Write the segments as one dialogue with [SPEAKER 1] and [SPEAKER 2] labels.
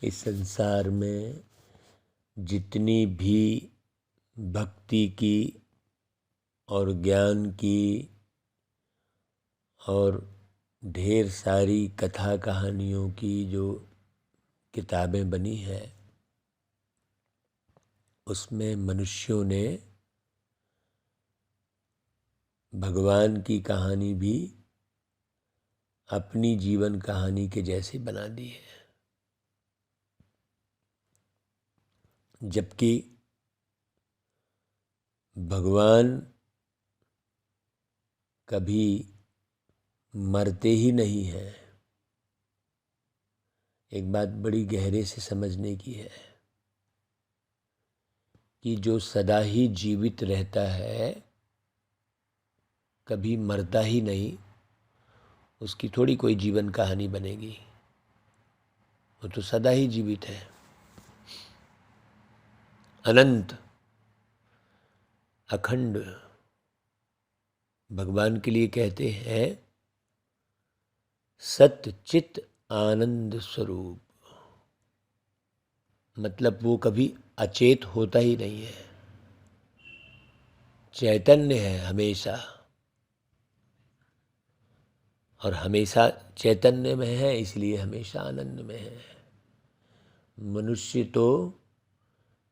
[SPEAKER 1] इस संसार में जितनी भी भक्ति की और ज्ञान की और ढेर सारी कथा कहानियों की जो किताबें बनी हैं, उसमें मनुष्यों ने भगवान की कहानी भी अपनी जीवन कहानी के जैसे बना दी है, जबकि भगवान कभी मरते ही नहीं हैं। एक बात बड़ी गहरे से समझने की है कि जो सदा ही जीवित रहता है कभी मरता ही नहीं, उसकी थोड़ी कोई जीवन कहानी बनेगी। वो तो सदा ही जीवित है, अनंत अखंड। भगवान के लिए कहते हैं सत्य चित आनंद स्वरूप, मतलब वो कभी अचेत होता ही नहीं है, चैतन्य है हमेशा, और हमेशा चैतन्य में है इसलिए हमेशा आनंद में है। मनुष्य तो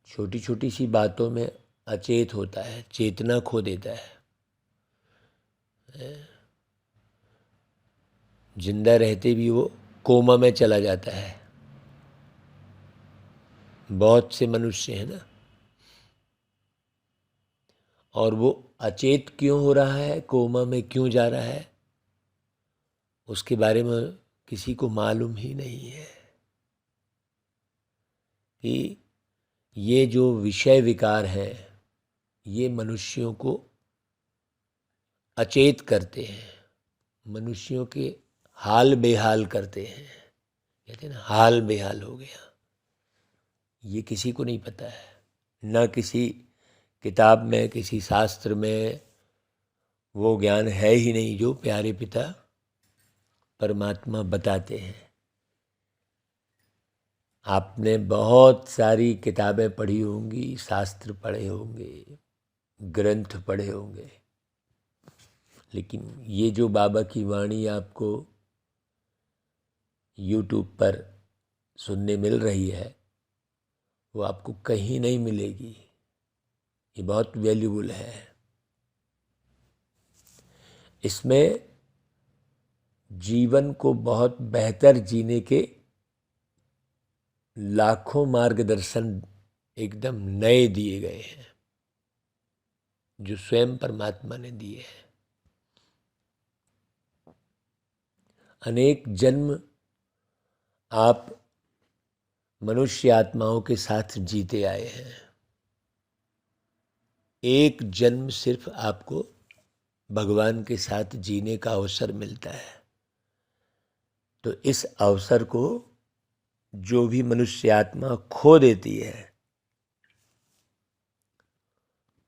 [SPEAKER 1] छोटी छोटी सी बातों में अचेत होता है, चेतना खो देता है। जिंदा रहते भी वो कोमा में चला जाता है। बहुत से मनुष्य हैं ना, और वो अचेत क्यों हो रहा है, कोमा में क्यों जा रहा है, उसके बारे में किसी को मालूम ही नहीं है कि ये जो विषय विकार हैं ये मनुष्यों को अचेत करते हैं, मनुष्यों के हाल बेहाल करते हैं। कहते हैं ना, हाल बेहाल हो गया। ये किसी को नहीं पता है, ना किसी किताब में, किसी शास्त्र में वो ज्ञान है ही नहीं जो प्यारे पिता परमात्मा बताते हैं। आपने बहुत सारी किताबें पढ़ी होंगी, शास्त्र पढ़े होंगे, ग्रंथ पढ़े होंगे, लेकिन ये जो बाबा की वाणी आपको YouTube पर सुनने मिल रही है वो आपको कहीं नहीं मिलेगी। ये बहुत वैल्यूबल है। इसमें जीवन को बहुत बेहतर जीने के लाखों मार्गदर्शन एकदम नए दिए गए हैं, जो स्वयं परमात्मा ने दिए हैं। अनेक जन्म आप मनुष्य आत्माओं के साथ जीते आए हैं, एक जन्म सिर्फ आपको भगवान के साथ जीने का अवसर मिलता है। तो इस अवसर को जो भी मनुष्य आत्मा खो देती है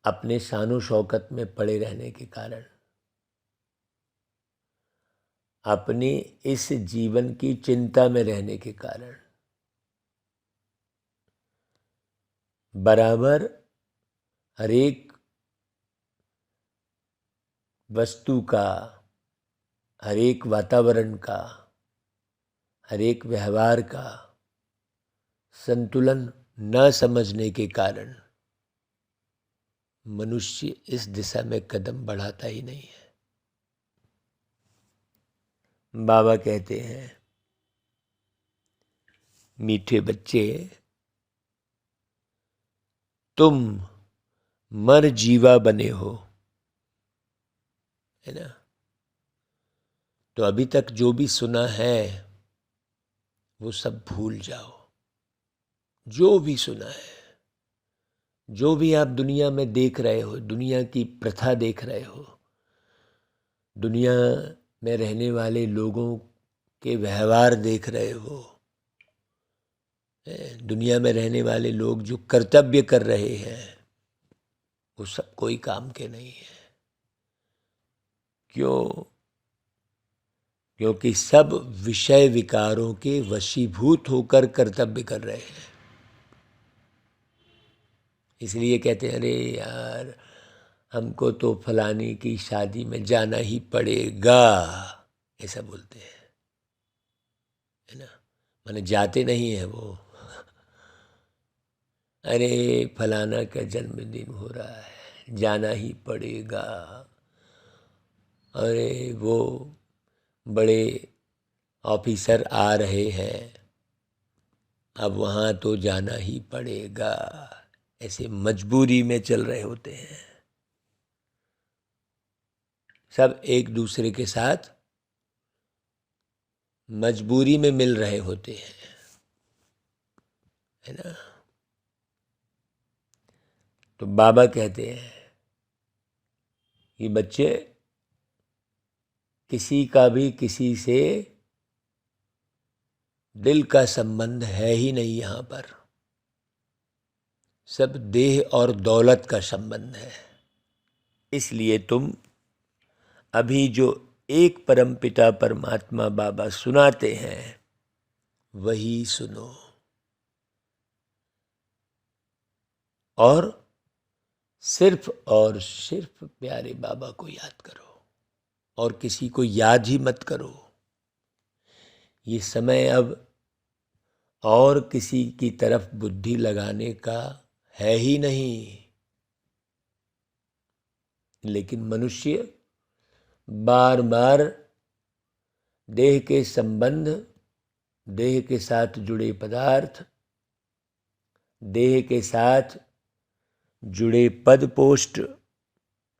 [SPEAKER 1] अपने शानो शौकत में पड़े रहने के कारण, अपनी इस जीवन की चिंता में रहने के कारण, बराबर हर एक वस्तु का, हर एक वातावरण का, हर एक व्यवहार का संतुलन न समझने के कारण मनुष्य इस दिशा में कदम बढ़ाता ही नहीं है। बाबा कहते हैं, मीठे बच्चे तुम मर जीवा बने हो, है ना। तो अभी तक जो भी सुना है वो सब भूल जाओ। जो भी सुना है, जो भी आप दुनिया में देख रहे हो, दुनिया की प्रथा देख रहे हो, दुनिया में रहने वाले लोगों के व्यवहार देख रहे हो, दुनिया में रहने वाले लोग जो कर्तव्य कर रहे हैं, वो सब कोई काम के नहीं है। क्यों? क्योंकि सब विषय विकारों के वशीभूत होकर कर्तव्य कर रहे हैं। इसलिए कहते हैं, अरे यार हमको तो फलानी की शादी में जाना ही पड़ेगा, ऐसा बोलते हैं, है ना। माने जाते नहीं है वो। अरे फलाना का जन्मदिन हो रहा है, जाना ही पड़ेगा। अरे वो बड़े ऑफिसर आ रहे हैं, अब वहाँ तो जाना ही पड़ेगा। ऐसे मजबूरी में चल रहे होते हैं। सब एक दूसरे के साथ मजबूरी में मिल रहे होते हैं, है ना। तो बाबा कहते हैं कि बच्चे, किसी का भी किसी से दिल का संबंध है ही नहीं यहाँ पर। सब देह और दौलत का संबंध है। इसलिए तुम अभी जो एक परमपिता परमात्मा बाबा सुनाते हैं वही सुनो, और सिर्फ प्यारे बाबा को याद करो, और किसी को याद ही मत करो। ये समय अब और किसी की तरफ बुद्धि लगाने का है ही नहीं। लेकिन मनुष्य बार बार देह के संबंध, देह के साथ जुड़े पदार्थ, देह के साथ जुड़े पद पोस्ट,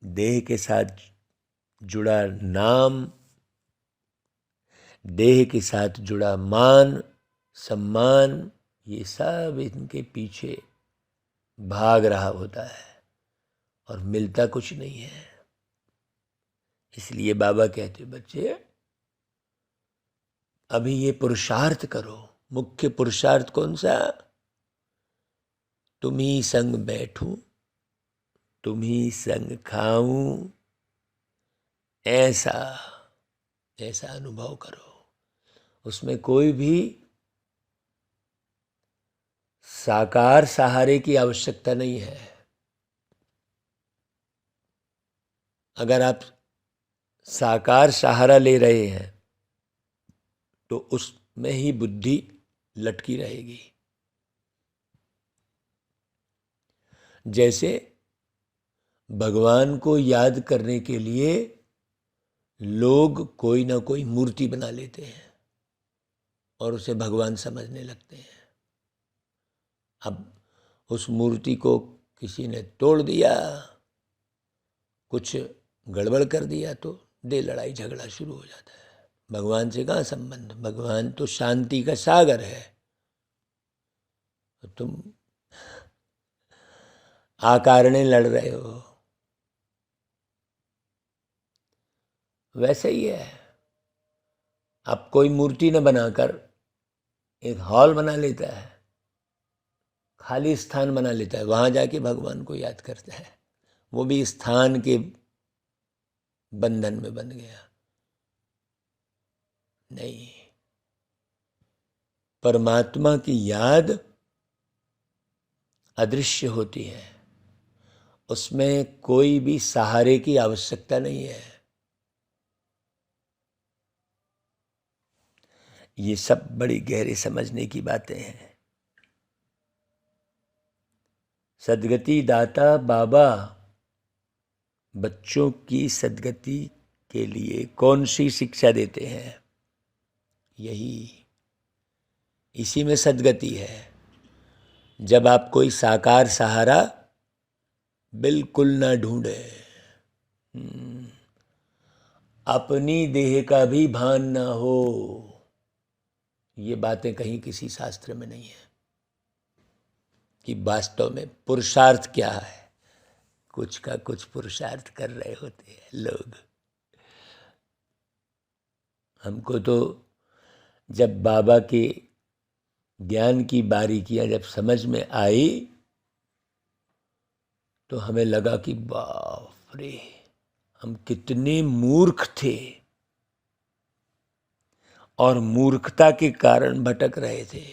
[SPEAKER 1] देह के साथ जुड़ा नाम, देह के साथ जुड़ा मान सम्मान, ये सब इनके पीछे भाग रहा होता है और मिलता कुछ नहीं है। इसलिए बाबा कहते, बच्चे अभी ये पुरुषार्थ करो। मुख्य पुरुषार्थ कौन सा? तुम ही संग बैठूं, तुम ही संग खाऊं, ऐसा ऐसा अनुभव करो। उसमें कोई भी साकार सहारे की आवश्यकता नहीं है। अगर आप साकार सहारा ले रहे हैं तो उसमें ही बुद्धि लटकी रहेगी। जैसे भगवान को याद करने के लिए लोग कोई ना कोई मूर्ति बना लेते हैं और उसे भगवान समझने लगते हैं। अब उस मूर्ति को किसी ने तोड़ दिया, कुछ गड़बड़ कर दिया, तो दे लड़ाई झगड़ा शुरू हो जाता है। भगवान से कहाँ संबंध? भगवान तो शांति का सागर है। तुम आकारणे लड़ रहे हो। वैसे ही है। अब कोई मूर्ति न बनाकर एक हॉल बना लेता है, खाली स्थान बना लेता है, वहां जाके भगवान को याद करता है, वो भी स्थान के बंधन में बन गया। नहीं, परमात्मा की याद अदृश्य होती है, उसमें कोई भी सहारे की आवश्यकता नहीं है। ये सब बड़ी गहरे समझने की बातें हैं। सद्गति दाता बाबा बच्चों की सद्गति के लिए कौन सी शिक्षा देते हैं? यही, इसी में सद्गति है। जब आप कोई साकार सहारा बिल्कुल ना ढूंढे, अपनी देह का भी भान ना हो। ये बातें कहीं किसी शास्त्र में नहीं है कि वास्तव में पुरुषार्थ क्या है। कुछ का कुछ पुरुषार्थ कर रहे होते हैं लोग। हमको तो जब बाबा के ज्ञान की बारीकियां जब समझ में आई तो हमें लगा कि बाप रे, हम कितने मूर्ख थे। और मूर्खता के कारण भटक रहे थे।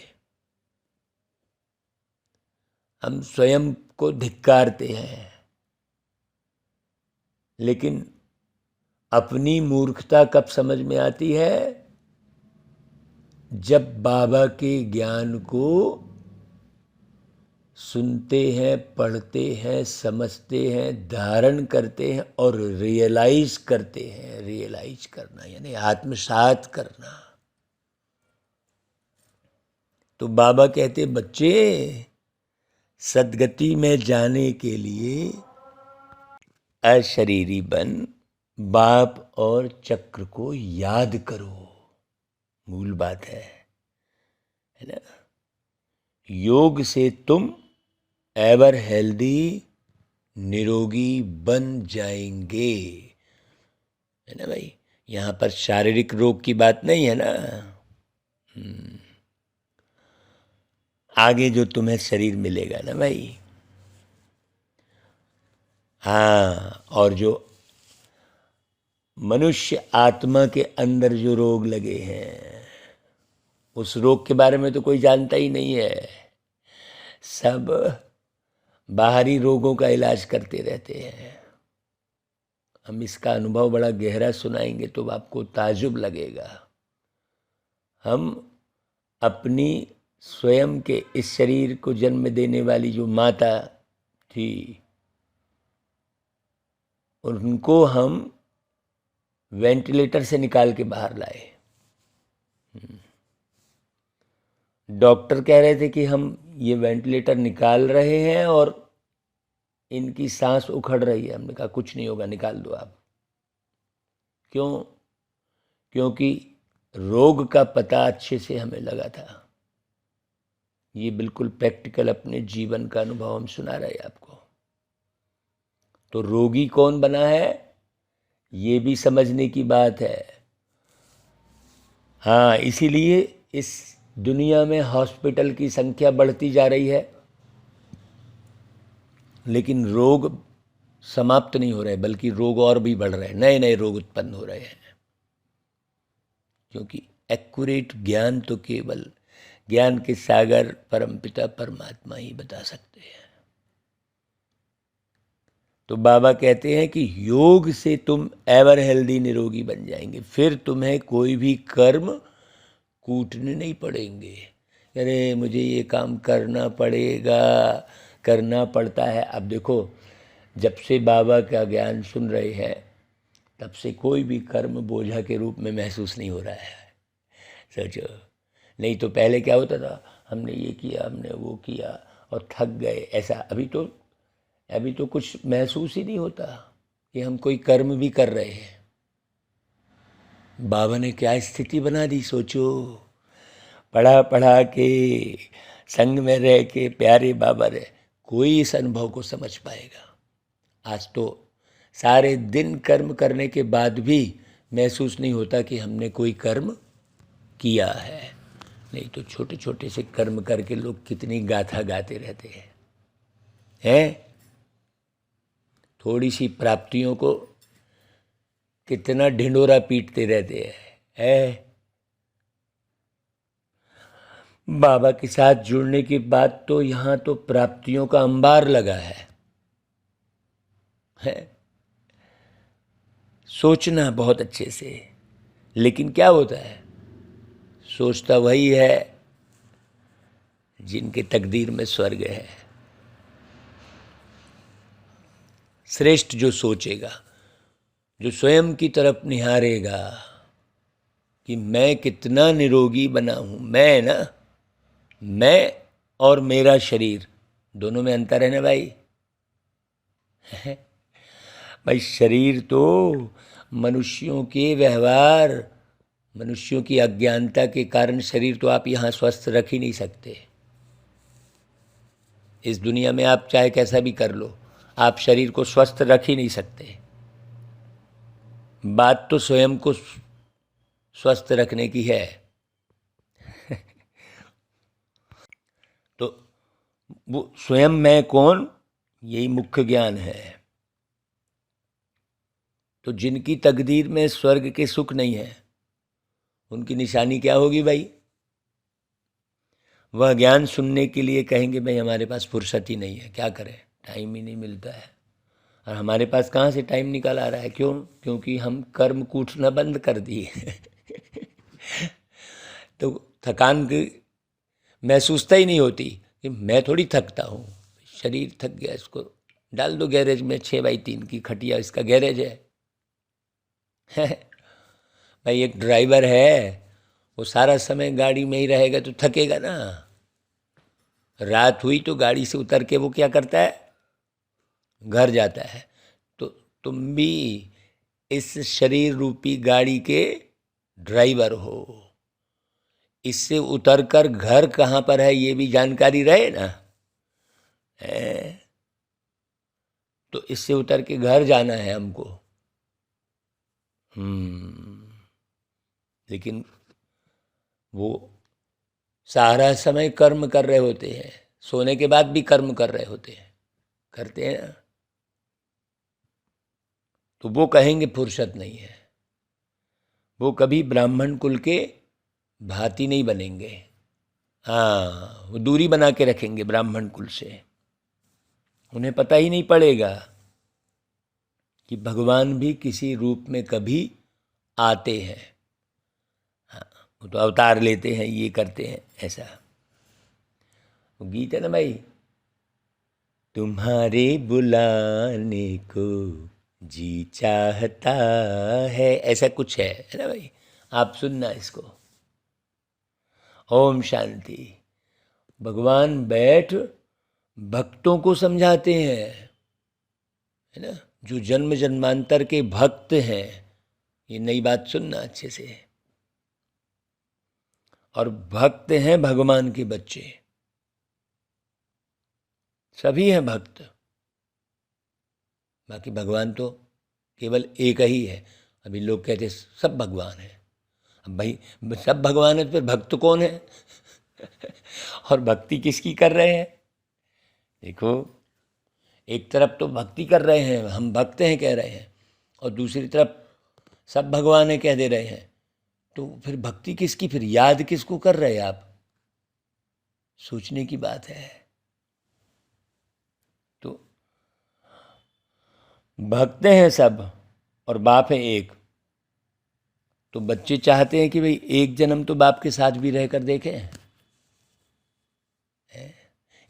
[SPEAKER 1] हम स्वयं को धिक्कारते हैं, लेकिन अपनी मूर्खता कब समझ में आती है? जब बाबा के ज्ञान को सुनते हैं, पढ़ते हैं, समझते हैं, धारण करते हैं और रियलाइज करते हैं। रियलाइज करना यानी आत्मसात करना। तो बाबा कहते, बच्चे सद्गति में जाने के लिए अशरीरी बन बाप और चक्र को याद करो। मूल बात है ना? योग से तुम एवर हेल्दी, निरोगी बन जाएंगे, है ना भाई? यहाँ पर शारीरिक रोग की बात नहीं है ना। आगे जो तुम्हें शरीर मिलेगा ना भाई, हाँ, और जो मनुष्य आत्मा के अंदर जो रोग लगे हैं, उस रोग के बारे में तो कोई जानता ही नहीं है। सब बाहरी रोगों का इलाज करते रहते हैं। हम इसका अनुभव बड़ा गहरा सुनाएंगे तो आपको ताजुब लगेगा। हम अपनी स्वयं के इस शरीर को जन्म देने वाली जो माता थी, उनको हम वेंटिलेटर से निकाल के बाहर लाए। डॉक्टर कह रहे थे कि हम ये वेंटिलेटर निकाल रहे हैं और इनकी सांस उखड़ रही है। हमने कहा कुछ नहीं होगा, निकाल दो आप। क्यों? क्योंकि रोग का पता अच्छे से हमें लगा था। ये बिल्कुल प्रैक्टिकल अपने जीवन का अनुभव हम सुना रहे हैं आपको। तो रोगी कौन बना है, ये भी समझने की बात है। हाँ, इसीलिए इस दुनिया में हॉस्पिटल की संख्या बढ़ती जा रही है, लेकिन रोग समाप्त नहीं हो रहे, बल्कि रोग और भी बढ़ रहे हैं। नए नए रोग उत्पन्न हो रहे हैं, क्योंकि एक्यूरेट ज्ञान तो केवल ज्ञान के सागर परमपिता परमात्मा ही बता सकते हैं। तो बाबा कहते हैं कि योग से तुम एवर हेल्दी, निरोगी बन जाएंगे। फिर तुम्हें कोई भी कर्म कूटने नहीं पड़ेंगे। अरे मुझे ये काम करना पड़ेगा, करना पड़ता है। अब देखो, जब से बाबा का ज्ञान सुन रहे हैं, तब से कोई भी कर्म बोझा के रूप में महसूस नहीं हो रहा है। सोचो, नहीं तो पहले क्या होता था, हमने ये किया, हमने वो किया और थक गए, ऐसा। अभी तो कुछ महसूस ही नहीं होता कि हम कोई कर्म भी कर रहे हैं। बाबा ने क्या स्थिति बना दी, सोचो। पढ़ा पढ़ा के, संग में रह के प्यारे बाबा रहे, कोई इस अनुभव को समझ पाएगा। आज तो सारे दिन कर्म करने के बाद भी महसूस नहीं होता कि हमने कोई कर्म किया है। नहीं तो छोटे छोटे से कर्म करके लोग कितनी गाथा गाते रहते हैं। थोड़ी सी प्राप्तियों को कितना ढिंडोरा पीटते रहते हैं। बाबा के साथ जुड़ने के बाद तो यहाँ तो प्राप्तियों का अंबार लगा है। सोचना बहुत अच्छे से, लेकिन क्या होता है, सोचता वही है जिनके तकदीर में स्वर्ग है। श्रेष्ठ जो सोचेगा, जो स्वयं की तरफ निहारेगा कि मैं कितना निरोगी बना हूँ। मैं और मेरा शरीर, दोनों में अंतर है ना भाई। भाई शरीर तो मनुष्यों के व्यवहार, मनुष्यों की अज्ञानता के कारण शरीर तो आप यहाँ स्वस्थ रख ही नहीं सकते। इस दुनिया में आप चाहे कैसा भी कर लो, आप शरीर को स्वस्थ रख ही नहीं सकते। बात तो स्वयं को स्वस्थ रखने की है। तो वो स्वयं मैं कौन, यही मुख्य ज्ञान है। तो जिनकी तकदीर में स्वर्ग के सुख नहीं है, उनकी निशानी क्या होगी भाई? वह ज्ञान सुनने के लिए कहेंगे भाई हमारे पास फुर्सत ही नहीं है, क्या करें, टाइम ही नहीं मिलता है। और हमारे पास कहाँ से टाइम निकल आ रहा है? क्यों? क्योंकि हम कर्म कूटना बंद कर दिए। तो थकान की महसूसता ही नहीं होती कि मैं थोड़ी थकता हूँ, शरीर थक गया, इसको डाल दो गैरेज में, 6x3 की खटिया इसका गैरेज है। भाई एक ड्राइवर है, वो सारा समय गाड़ी में ही रहेगा तो थकेगा ना। रात हुई तो गाड़ी से उतर के वो क्या करता है? घर जाता है। तो तुम भी इस शरीर रूपी गाड़ी के ड्राइवर हो। इससे उतरकर घर कहाँ पर है ये भी जानकारी रहे ना। तो इससे उतर के घर जाना है हमको। लेकिन वो सारा समय कर्म कर रहे होते हैं, सोने के बाद भी कर्म कर रहे होते हैं, करते हैं ना। तो वो कहेंगे फुर्सत नहीं है, वो कभी ब्राह्मण कुल के भांति नहीं बनेंगे। हाँ, वो दूरी बना के रखेंगे ब्राह्मण कुल से। उन्हें पता ही नहीं पड़ेगा कि भगवान भी किसी रूप में कभी आते हैं। हाँ, वो तो अवतार लेते हैं, ये करते हैं, ऐसा। वो गीत है ना भाई, तुम्हारे बुलाने को जी चाहता है, ऐसा कुछ है ना भाई। आप सुनना इसको। ओम शांति। भगवान बैठ भक्तों को समझाते हैं, है ना, जो जन्म जन्मांतर के भक्त हैं। ये नई बात सुनना अच्छे से। और भक्त हैं भगवान के बच्चे, सभी हैं भक्त। बाकी भगवान तो केवल एक ही है। अभी लोग कहते सब भगवान हैं। अब भाई सब भगवान है तो फिर भक्त कौन है? और भक्ति किसकी कर रहे हैं? देखो, एक तरफ तो भक्ति कर रहे हैं, हम भक्त हैं कह रहे हैं, और दूसरी तरफ सब भगवान है कह दे रहे हैं। तो फिर भक्ति किसकी, फिर याद किसको कर रहे हैं आप? सोचने की बात है। तो भक्त हैं सब और बाप है एक। तो बच्चे चाहते हैं कि भाई एक जन्म तो बाप के साथ भी रहकर देखें,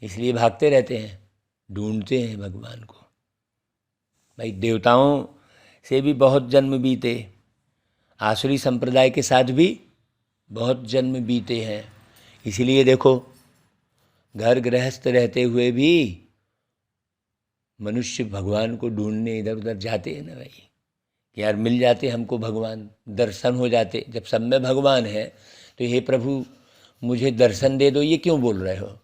[SPEAKER 1] इसलिए भागते रहते हैं, ढूंढते हैं भगवान को। भाई देवताओं से भी बहुत जन्म बीते, आसुरी संप्रदाय के साथ भी बहुत जन्म बीते हैं। इसीलिए देखो, घर गृहस्थ रहते हुए भी मनुष्य भगवान को ढूंढने इधर उधर जाते हैं ना भाई, कि यार मिल जाते हमको भगवान, दर्शन हो जाते। जब सब में भगवान है तो हे प्रभु मुझे दर्शन दे दो, ये क्यों बोल रहे हो?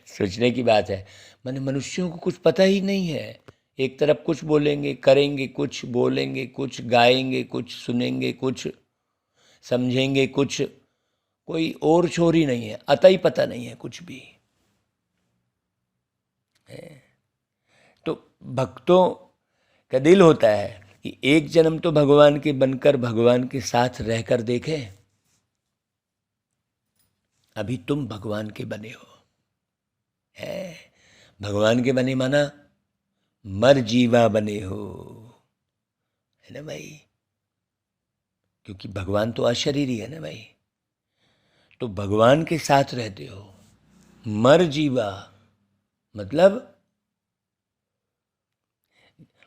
[SPEAKER 1] सोचने की बात है। माने मनुष्यों को कुछ पता ही नहीं है। एक तरफ कुछ बोलेंगे, करेंगे कुछ, बोलेंगे कुछ, गाएंगे कुछ, सुनेंगे कुछ, समझेंगे कुछ, कोई और छोर ही नहीं है, अता ही पता नहीं है कुछ भी है। तो भक्तों का दिल होता है कि एक जन्म तो भगवान के बनकर भगवान के साथ रहकर देखें। अभी तुम भगवान के बने हो, है भगवान के बने माना मर जीवा बने हो, है ना भाई। क्योंकि भगवान तो अशरीरी है ना भाई। तो भगवान के साथ रहते हो। मर जीवा मतलब,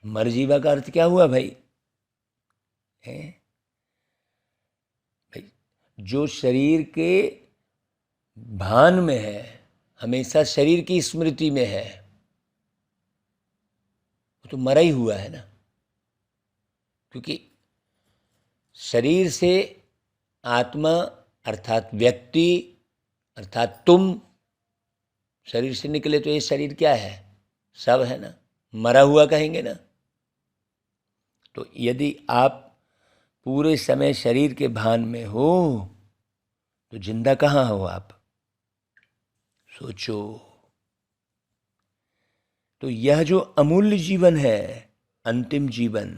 [SPEAKER 1] मर जीवा का अर्थ क्या हुआ भाई? है भाई, जो शरीर के भान में है, हमेशा शरीर की स्मृति में है, वो तो मरा ही हुआ है ना। क्योंकि शरीर से आत्मा अर्थात व्यक्ति अर्थात तुम शरीर से निकले, तो ये शरीर क्या है? सब है ना, मरा हुआ कहेंगे ना। तो यदि आप पूरे समय शरीर के भान में हो तो जिंदा कहाँ हो आप? सोचो। तो यह जो अमूल्य जीवन है, अंतिम जीवन,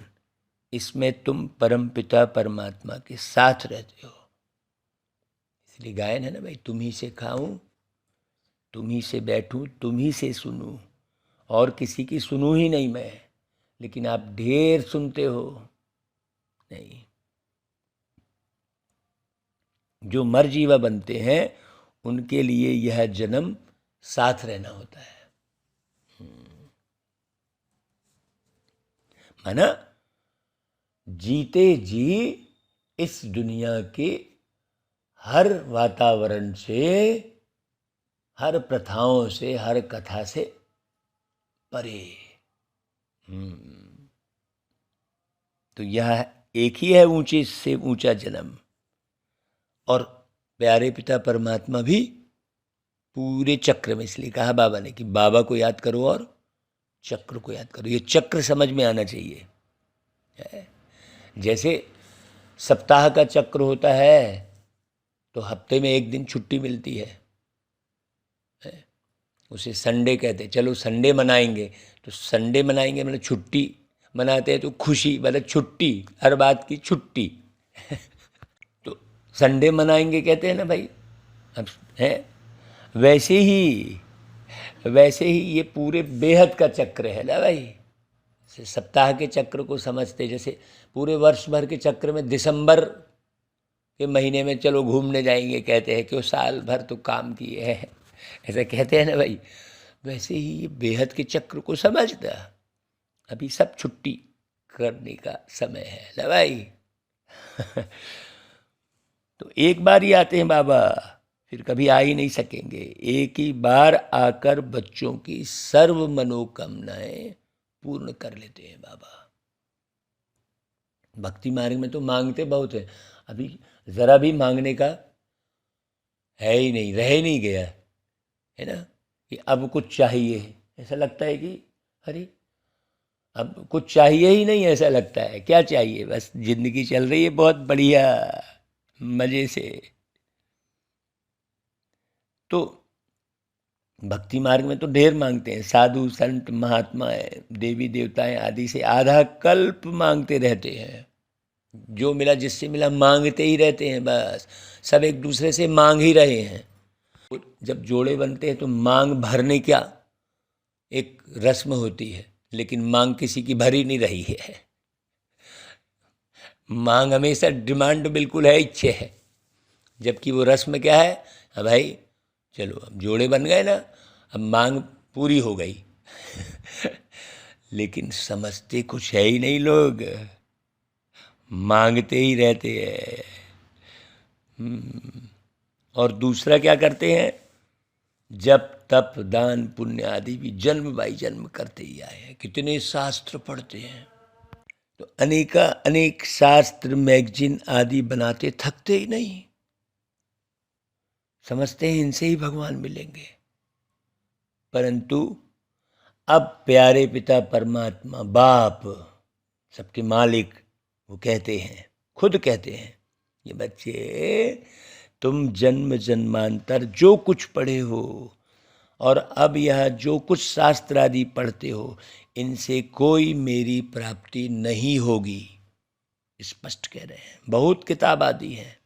[SPEAKER 1] इसमें तुम परमपिता परमात्मा के साथ रहते हो। इसलिए गायन है ना भाई, तुम ही से खाऊं, तुम ही से बैठूं, तुम ही से सुनूं, और किसी की सुनूं ही नहीं मैं। लेकिन आप ढेर सुनते हो। नहीं, जो मरजीवा बनते हैं उनके लिए यह जन्म साथ रहना होता है। माना जीते जी इस दुनिया के हर वातावरण से, हर प्रथाओं से, हर कथा से परे। तो यह एक ही है ऊंचे से ऊंचा जन्म। और प्यारे पिता परमात्मा भी पूरे चक्र में, इसलिए कहा बाबा ने कि बाबा को याद करो और चक्र को याद करो। ये चक्र समझ में आना चाहिए। जैसे सप्ताह का चक्र होता है तो हफ्ते में एक दिन छुट्टी मिलती है, उसे संडे कहते हैं। चलो संडे मनाएंगे, तो संडे मनाएंगे मतलब छुट्टी मनाते हैं, तो खुशी मतलब छुट्टी, हर बात की छुट्टी। तो संडे मनाएंगे कहते हैं ना भाई। अब है वैसे ही ये पूरे बेहद का चक्र है ना भाई। सप्ताह के चक्र को समझते, जैसे पूरे वर्ष भर के चक्र में दिसंबर के महीने में चलो घूमने जाएंगे कहते हैं, क्यों साल भर तो काम किए हैं, ऐसा कहते हैं ना भाई। वैसे ही ये बेहद के चक्र को समझता, अभी सब छुट्टी करने का समय है ना भाई। तो एक बार ही आते हैं बाबा, फिर कभी आ ही नहीं सकेंगे। एक ही बार आकर बच्चों की सर्व मनोकामनाएं पूर्ण कर लेते हैं बाबा। भक्ति मार्ग में तो मांगते बहुत है, अभी जरा भी मांगने का है ही नहीं, रह ही नहीं गया है ना, कि अब कुछ चाहिए। ऐसा लगता है कि अरे अब कुछ चाहिए ही नहीं, ऐसा लगता है। क्या चाहिए, बस जिंदगी चल रही है बहुत बढ़िया मजे से। तो भक्ति मार्ग में तो ढेर मांगते हैं, साधु संत महात्मा देवी देवताएं आदि से आधा कल्प मांगते रहते हैं। जो मिला जिससे मिला मांगते ही रहते हैं, बस सब एक दूसरे से मांग ही रहे हैं। जब जोड़े बनते हैं तो मांग भरने क्या एक रस्म होती है, लेकिन मांग किसी की भर ही नहीं रही है। मांग हमेशा डिमांड बिल्कुल है, इच्छे है, जबकि वो रस्म क्या है, हाँ भाई चलो अब जोड़े बन गए ना, अब मांग पूरी हो गई। लेकिन समझते कुछ है ही नहीं लोग, मांगते ही रहते हैं। और दूसरा क्या करते हैं, जप तप दान पुण्य आदि भी जन्म बाई जन्म करते ही आए हैं। कितने शास्त्र पढ़ते हैं, तो अनेक शास्त्र मैगजीन आदि बनाते, थकते ही नहीं। समझते हैं इनसे ही भगवान मिलेंगे। परंतु अब प्यारे पिता परमात्मा बाप सबके मालिक वो कहते हैं, खुद कहते हैं, ये बच्चे तुम जन्म जन्मांतर जो कुछ पढ़े हो और अब यह जो कुछ शास्त्र आदि पढ़ते हो, इनसे कोई मेरी प्राप्ति नहीं होगी। स्पष्ट कह रहे हैं। बहुत किताब आदि है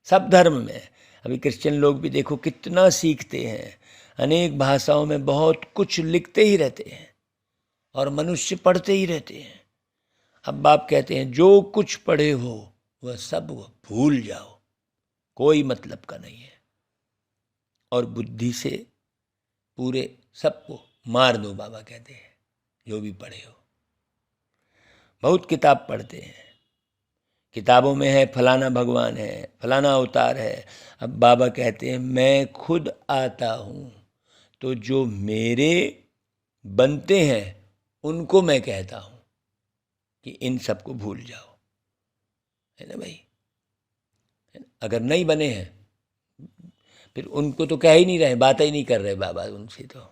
[SPEAKER 1] सब धर्म में। अभी क्रिश्चियन लोग भी देखो कितना सीखते हैं, अनेक भाषाओं में बहुत कुछ लिखते ही रहते हैं और मनुष्य पढ़ते ही रहते हैं। अब बाप कहते हैं जो कुछ पढ़े हो वह सब भूल जाओ, कोई मतलब का नहीं है, और बुद्धि से पूरे सबको मार दो। बाबा कहते हैं जो भी पढ़े हो। बहुत किताब पढ़ते हैं, किताबों में है फलाना भगवान है, फलाना अवतार है। अब बाबा कहते हैं मैं खुद आता हूँ, तो जो मेरे बनते हैं उनको मैं कहता हूँ कि इन सबको भूल जाओ, है ना भाई। अगर नहीं बने हैं फिर उनको तो कह ही नहीं रहे, बात ही नहीं कर रहे बाबा उनसे। तो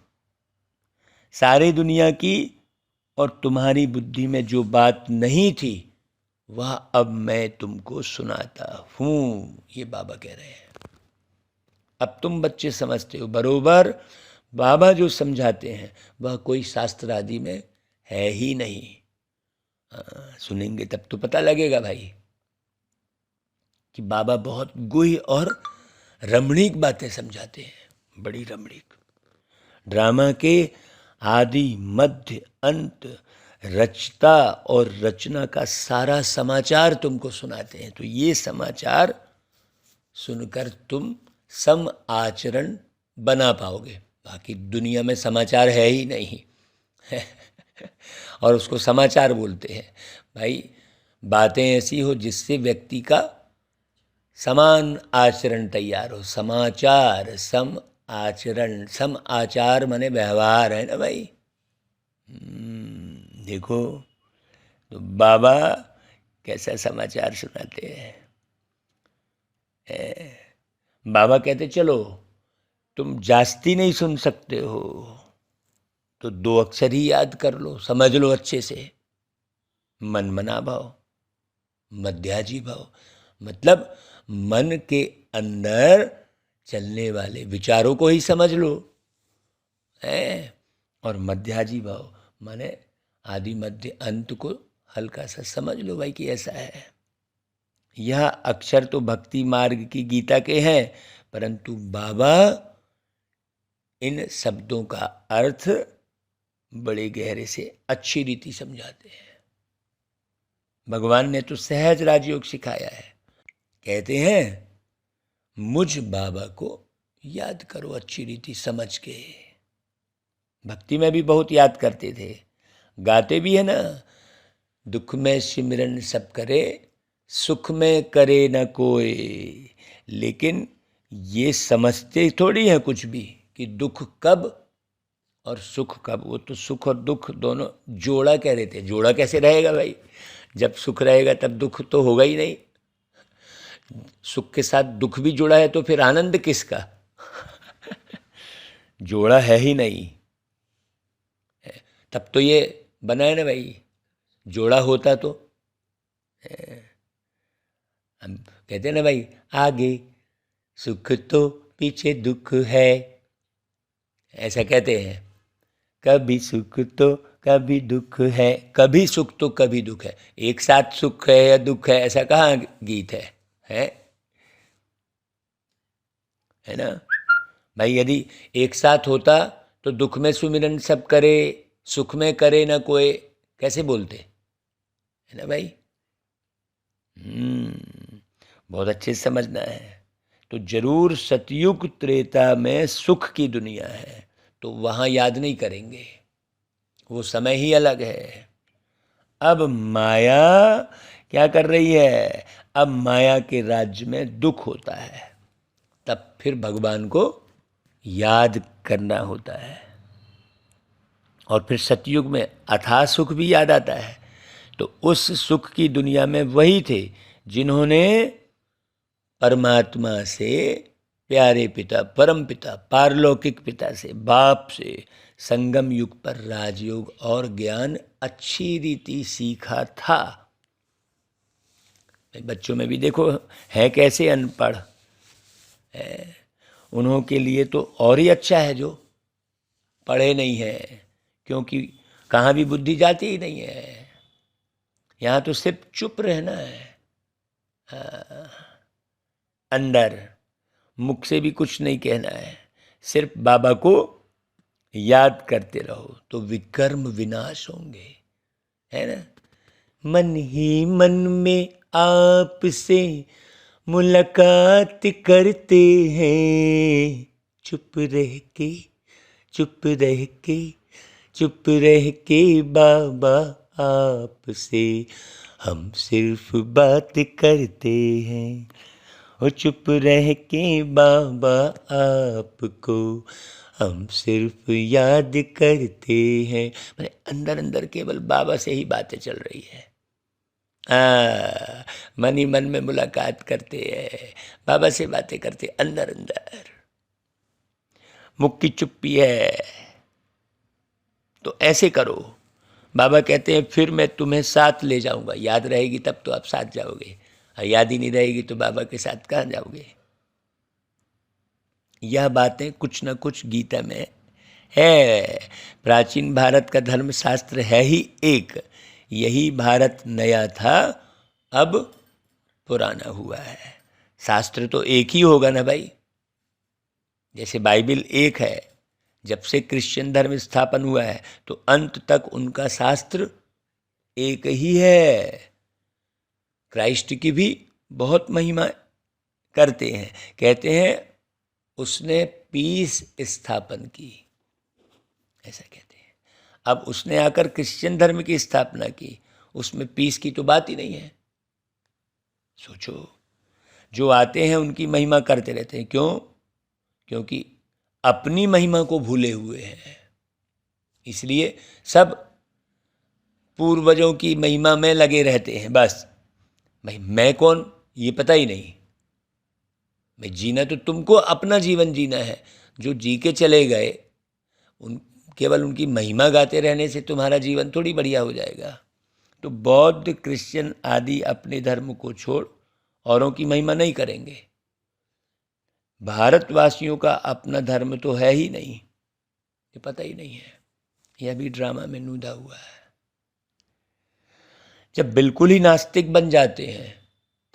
[SPEAKER 1] सारी दुनिया की और तुम्हारी बुद्धि में जो बात नहीं थी वह अब मैं तुमको सुनाता हूँ, ये बाबा कह रहे हैं। अब तुम बच्चे समझते हो बरोबर, बाबा जो समझाते हैं वह कोई शास्त्र आदि में है ही नहीं। सुनेंगे तब तो पता लगेगा भाई कि बाबा बहुत गुह्य और रमणीक बातें समझाते हैं, बड़ी रमणीक। ड्रामा के आदि मध्य अंत रचता और रचना का सारा समाचार तुमको सुनाते हैं। तो ये समाचार सुनकर तुम सम आचरण बना पाओगे। बाकी दुनिया में समाचार है ही नहीं और उसको समाचार बोलते हैं। भाई बातें ऐसी हो जिससे व्यक्ति का समान आचरण तैयार हो। समाचार, सम आचरण, सम आचार माने व्यवहार है ना भाई। देखो तो बाबा कैसा समाचार सुनाते हैं। बाबा कहते चलो तुम जास्ती नहीं सुन सकते हो तो 2 अक्षर ही याद कर लो, समझ लो अच्छे से। मन मना भाव, मध्याजी भाव, मतलब मन के अंदर चलने वाले विचारों को ही समझ लो है। और मध्याजी भाव माने आदि मध्य अंत को हल्का सा समझ लो भाई कि ऐसा है। यह अक्षर तो भक्ति मार्ग की गीता के हैं, परंतु बाबा इन शब्दों का अर्थ बड़े गहरे से अच्छी रीति समझाते हैं। भगवान ने तो सहज राजयोग सिखाया है। कहते हैं मुझ बाबा को याद करो अच्छी रीति समझ के। भक्ति में भी बहुत याद करते थे, गाते भी है ना, दुख में सिमरन सब करे, सुख में करे न कोई। लेकिन ये समझते थोड़ी है कुछ भी कि दुख कब और सुख कब। वो तो सुख और दुख दोनों जोड़ा कह रहे थे। जोड़ा कैसे रहेगा भाई, जब सुख रहेगा तब दुख तो होगा ही नहीं। सुख के साथ दुख भी जुड़ा है तो फिर आनंद किसका जोड़ा है ही नहीं। तब तो ये बना है ना भाई, जोड़ा होता तो। हम कहते हैं ना भाई, आगे सुख तो पीछे दुख है, ऐसा कहते हैं। कभी सुख तो कभी दुख है, कभी सुख तो कभी दुख है। एक साथ सुख है या दुख है ऐसा कहाँ गीत है ना भाई। यदि एक साथ होता तो दुख में सुमिरन सब करे, सुख में करे ना कोई, कैसे बोलते है ना भाई। बहुत अच्छे से समझना है। तो जरूर सतयुग त्रेता में सुख की दुनिया है, तो वहाँ याद नहीं करेंगे, वो समय ही अलग है। अब माया क्या कर रही है, अब माया के राज्य में दुख होता है, तब फिर भगवान को याद करना होता है। और फिर सतयुग में अथाह सुख भी याद आता है। तो उस सुख की दुनिया में वही थे जिन्होंने परमात्मा से, प्यारे पिता, परम पिता, पारलौकिक पिता से, बाप से संगम युग पर राजयोग और ज्ञान अच्छी रीति सीखा था। बच्चों में भी देखो है कैसे अनपढ़ है, उन्हों के लिए तो और ही अच्छा है जो पढ़े नहीं है, क्योंकि कहाँ भी बुद्धि जाती ही नहीं है। यहाँ तो सिर्फ चुप रहना है, अंदर मुख से भी कुछ नहीं कहना है, सिर्फ बाबा को याद करते रहो तो विकर्म विनाश होंगे, है ना। मन ही मन में आपसे मुलाकात करते हैं, चुप रह के चुप रह के चुप रह के बाबा आपसे हम सिर्फ बात करते हैं। और चुप रह के बाबा आपको हम सिर्फ याद करते हैं। मैंने अंदर अंदर केवल बाबा से ही बातें चल रही है। मन ही मन में मुलाकात करते हैं, बाबा से बातें करते अंदर अंदर, मुख की चुप्पी है। तो ऐसे करो। बाबा कहते हैं फिर मैं तुम्हें साथ ले जाऊंगा, याद रहेगी तब तो आप साथ जाओगे, याद ही नहीं रहेगी तो बाबा के साथ कहाँ जाओगे। यह बातें कुछ न कुछ गीता में है। प्राचीन भारत का धर्मशास्त्र है ही एक, यही भारत नया था, अब पुराना हुआ है। शास्त्र तो एक ही होगा ना भाई। जैसे बाइबिल एक है, जब से क्रिश्चियन धर्म स्थापन हुआ है तो अंत तक उनका शास्त्र एक ही है। क्राइस्ट की भी बहुत महिमा करते हैं, कहते हैं उसने पीस स्थापन की, ऐसा कहते हैं। अब उसने आकर क्रिश्चियन धर्म की स्थापना की, उसमें पीस की तो बात ही नहीं है। सोचो, जो आते हैं उनकी महिमा करते रहते हैं। क्यों? क्योंकि अपनी महिमा को भूले हुए हैं। इसलिए सब पूर्वजों की महिमा में लगे रहते हैं। बस भाई मैं कौन ये पता ही नहीं। भाई जीना तो तुमको अपना जीवन जीना है। जो जी के चले गए, उन केवल उनकी महिमा गाते रहने से तुम्हारा जीवन थोड़ी बढ़िया हो जाएगा। तो बौद्ध, क्रिश्चियन आदि अपने धर्म को छोड़ औरों की महिमा नहीं करेंगे। भारतवासियों का अपना धर्म तो है ही नहीं, ये पता ही नहीं है। यह भी ड्रामा में नूदा हुआ है। जब बिल्कुल ही नास्तिक बन जाते हैं